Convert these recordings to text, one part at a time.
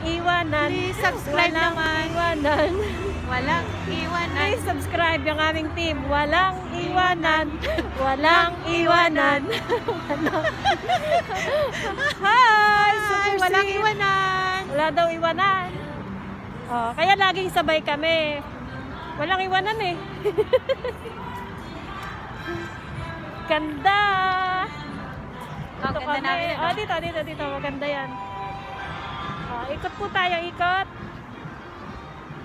iwanan. Please subscribe Walang naman. iwanan. Walang iwanan. Please subscribe yung aming team. Walang iwanan. Walang iwanan. Hi! Super Walang sweet. iwanan. Wala daw iwanan. Oh, kaya laging sabay kami. Walang iwanan eh. Ganda! Ang ganda namin. Oh, dito. Maganda yan. Oh, ikot po tayo, ikot.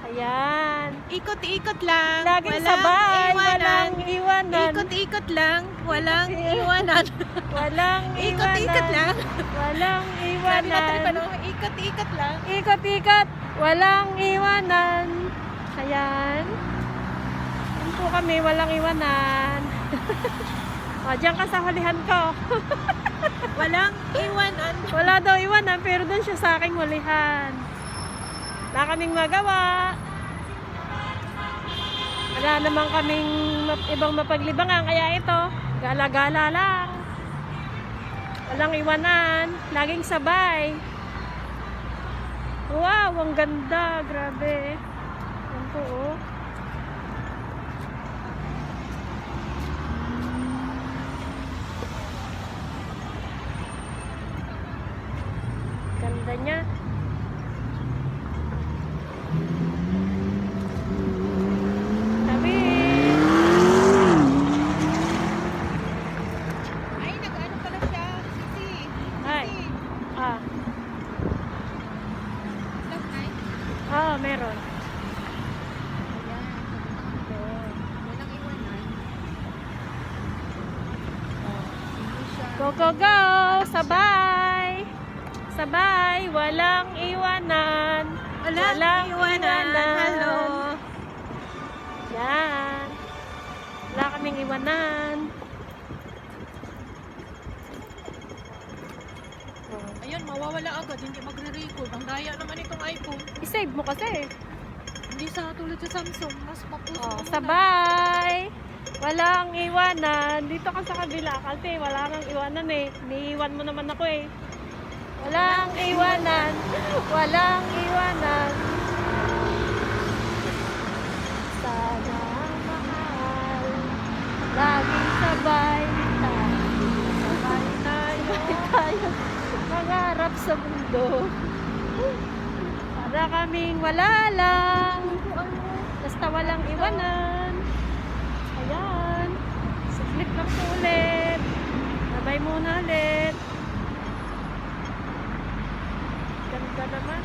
Ayan. Ikot-ikot lang. Laging Walang sabay. iwanan. Walang iwanan. Ikot-ikot lang. Walang iwanan. Walang Ikot-ikot lang. Walang Sabi natin pa iwanan. no, ikot-ikot lang. Ikot-ikot. Walang iwanan. Ayan. Yan po kami. Walang iwanan. O, diyan ka sa hulihan ko. Walang iwanan. Wala daw iwanan, pero doon siya sa aking hulihan. Wala kaming magawa. Wala naman kaming ibang mapaglibangan, kaya ito, gala-gala lang. Walang iwanan, laging sabay. Wow, ang ganda, grabe. Yan po, oh. Ganda niya. Tabi. Ay, nag-ano pala siya. Sisi. Ay. Ah. Love night. Ah, meron. Ayan. Walang iwanan. Hindi siya. Go, go, go! Sabay! Sabay! Walang iwanan! Walang iwanan. Hello. Yan. Wala kaming iwanan. Oh. Ayun, mawawala agad. Hindi magre-record. Ang daya naman itong iPhone. I-save mo kasi. Hindi sa tulad sa Samsung. Mas mapuso. Oh, sabay! Walang iwanan. Dito ka sa kabila kasi wala kang iwanan eh. Niiwan mo naman ako eh. Walang iwanan. Walang iwanan. Sana mahal. Laging sabay tayo. Sabay tayo. Mangarap sa mundo. Para kaming wala lang. Basta walang iwanan. Ayan. Saglit lang po ulit. Sabay muna ulit. Ganda naman.